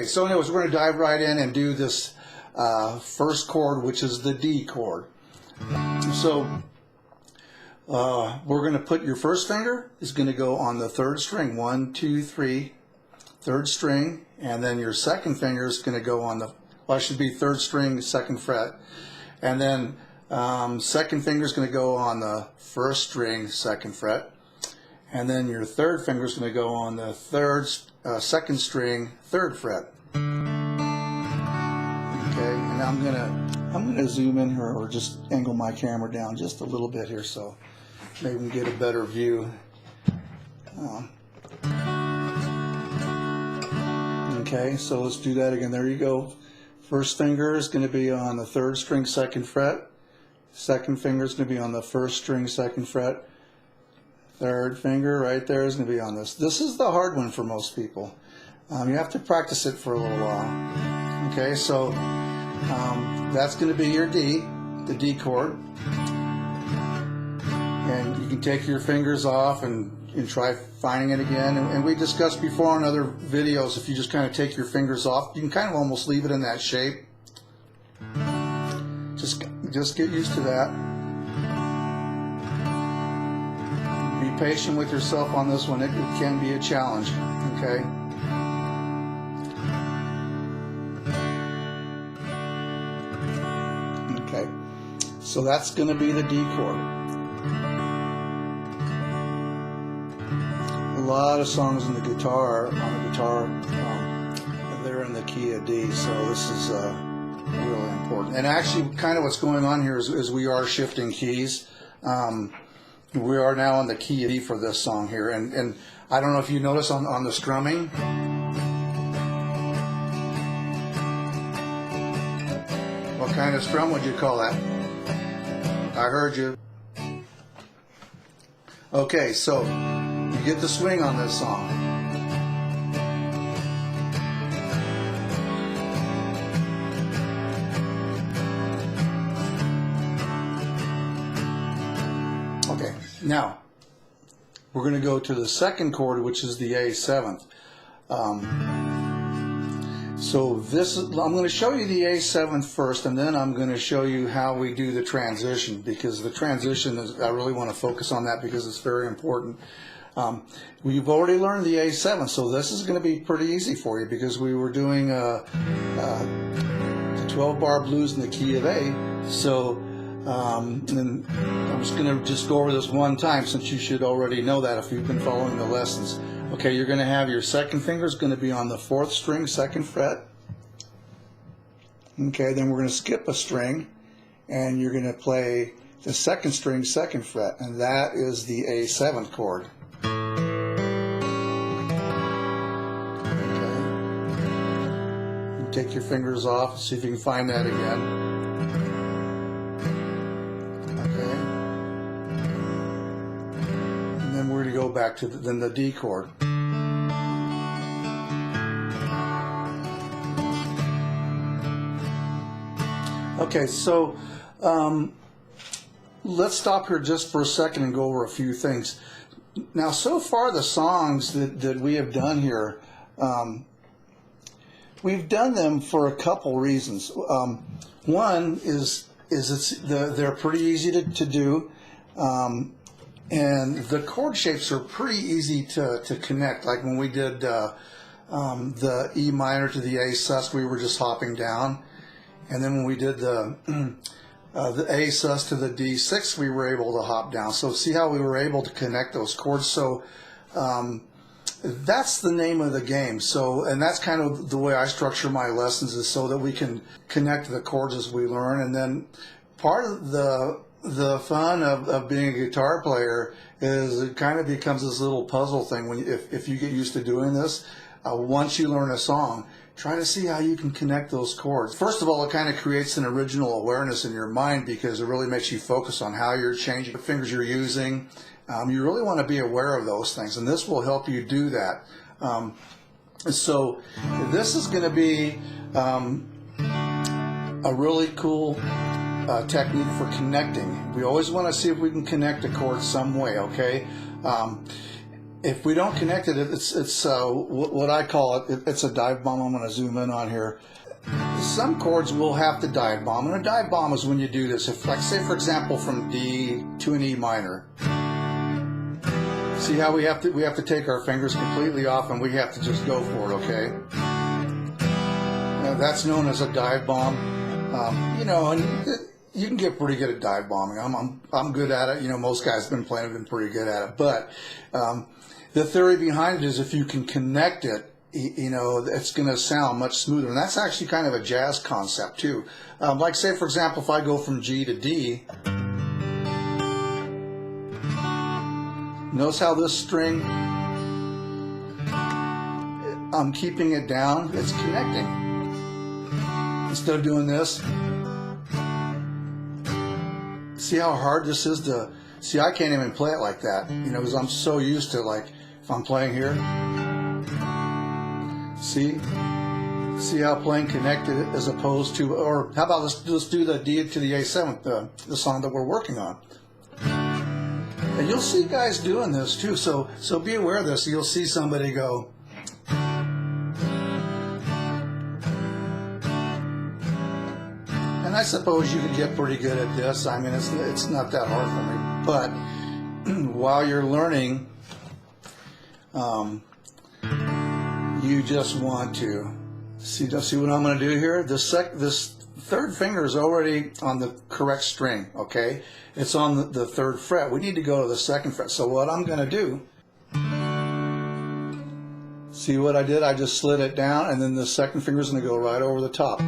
Okay, so anyways, we're going to dive right in and do this first chord, which is the D chord. So we're going to put your first finger is going to go on the third string, 1, 2, 3, third string, and then your second finger is going to go on the, well, it should be third string, second fret, and then second finger is going to go on the first string, second fret, and then your third finger is going to go on the second string, third fret. Okay, and I'm gonna zoom in here, or just angle my camera down just a little bit here, so maybe we can get a better view. Okay, so let's do that again. There you go. First finger is going to be on the third string, second fret. Second finger is going to be on the first string, second fret. Third finger right there is going to be on this. This is the hard one for most people. You have to practice it for a little while. Okay, so that's going to be your D, the D chord. And you can take your fingers off and try finding it again. And we discussed before in other videos, if you just kind of take your fingers off, you can kind of almost leave it in that shape. Just get used to that. Be patient with yourself on this one. It can be a challenge. Okay. Okay. So that's going to be the D chord. A lot of songs on the guitar, they're in the key of D. So this is really important. And actually, kind of what's going on here is we are shifting keys. We are now in the key of D for this song here, and I don't know if you notice on the strumming. What kind of strum would you call that? I heard you. Okay, so you get the swing on this song. Okay, now we're going to go to the second chord, which is the A7th. So this is, I'm going to show you the A7th first, and then I'm going to show you how we do the transition, because the transition is, I really want to focus on that because it's very important. We've already learned the A7, so this is going to be pretty easy for you because we were doing the 12-bar blues in the key of A. So and I'm just going to go over this one time, since you should already know that if you've been following the lessons. Okay, you're going to have your second finger is going to be on the fourth string, second fret. Okay, then we're going to skip a string, and you're going to play the second string, second fret, and that is the A7th chord. Okay, you take your fingers off, see if you can find that again. We're going to go back to the D chord. Okay, so let's stop here just for a second and go over a few things. Now, so far the songs that we have done here, we've done them for a couple reasons. One is they're pretty easy to do. And the chord shapes are pretty easy to connect. Like when we did the E minor to the A sus, we were just hopping down. And then when we did the A sus to the D6, we were able to hop down. So see how we were able to connect those chords. So that's the name of the game. So, and that's kind of the way I structure my lessons, is so that we can connect the chords as we learn. And then part of the fun of being a guitar player is it kind of becomes this little puzzle thing when if you get used to doing this. Once you learn a song, try to see how you can connect those chords. First of all, it kind of creates an original awareness in your mind, because it really makes you focus on how you're changing the fingers you're using. You really want to be aware of those things, and this will help you do that. So this is going to be a really cool technique for connecting. We always want to see if we can connect a chord some way, okay? if we don't connect it, it's what I call it. It's a dive bomb. I'm going to zoom in on here. Some chords will have to dive bomb, and a dive bomb is when you do this. If, like, say for example, from D to an E minor. See how we have to take our fingers completely off, and we have to just go for it. Okay. Now, that's known as a dive bomb. You know, and you can get pretty good at dive bombing. I'm good at it. You know, most guys have been playing have been pretty good at it. But the theory behind it is if you can connect it, you know, it's going to sound much smoother. And that's actually kind of a jazz concept too. Like say, for example, if I go from G to D, notice how this string, I'm keeping it down, it's connecting. Instead of doing this, see how hard this is to, see I can't even play it like that, you know, because I'm so used to, like, if I'm playing here, see how playing connected as opposed to, or how about let's do the D to the A7, the song that we're working on. And you'll see guys doing this too, so be aware of this. You'll see somebody go, and I suppose you can get pretty good at this. I mean, it's not that hard for me. But while you're learning, you just want to see what I'm going to do here. This third finger is already on the correct string. Okay, it's on the third fret. We need to go to the second fret. So what I'm going to do, see what I did? I just slid it down, and then the second finger is going to go right over the top.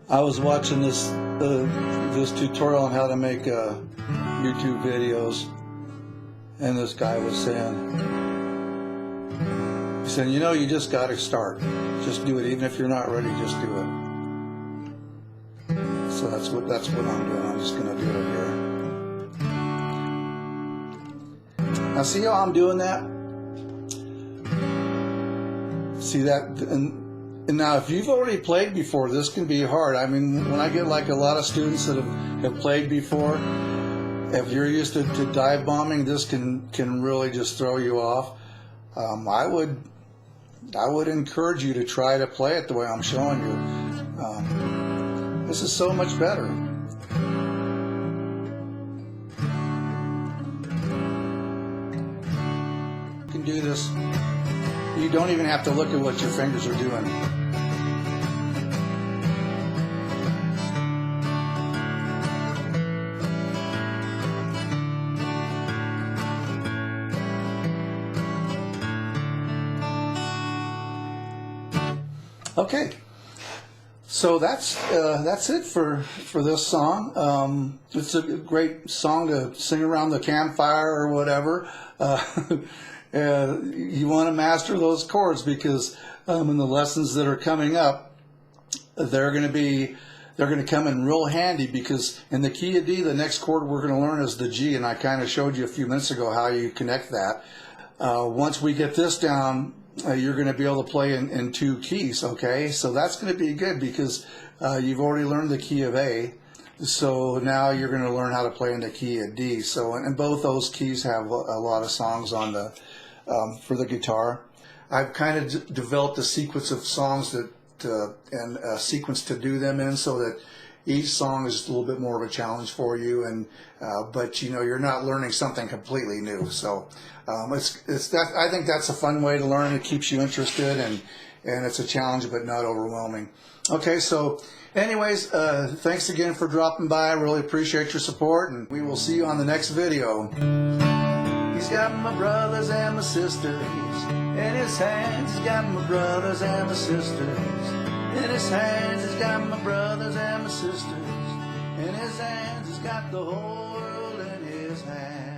I was watching this tutorial on how to make YouTube videos, and this guy was saying, he said, you know, you just got to start. Just do it, even if you're not ready. Just do it. So that's what I'm doing. I'm just going to do it here. Now, see how I'm doing that? See that? And now, if you've already played before, this can be hard. I mean, when I get like a lot of students that have played before, if you're used to dive bombing, this can really just throw you off. I would encourage you to try to play it the way I'm showing you. This is so much better. You can do this. You don't even have to look at what your fingers are doing. Okay, so that's it for this song. It's a great song to sing around the campfire or whatever. You want to master those chords because in the lessons that are coming up, they're going to come in real handy, because in the key of D, the next chord we're going to learn is the G, and I kind of showed you a few minutes ago how you connect that. Once we get this down, you're going to be able to play in two keys, okay? So that's going to be good because you've already learned the key of A. So now you're going to learn how to play in the key of D. So, and both those keys have a lot of songs on the for the guitar. I've kind of developed a sequence of songs and a sequence to do them in, so that each song is just a little bit more of a challenge for you, and but you know, you're not learning something completely new. So I think that's a fun way to learn. It keeps you interested, and it's a challenge but not overwhelming. Okay, so anyways, thanks again for dropping by. I really appreciate your support, and we will see you on the next video. He's got my brothers and my sisters in his hands. He's got my brothers and my sisters in his hands. He's got my brothers and my sisters in his hands. He's got the whole world in his hands.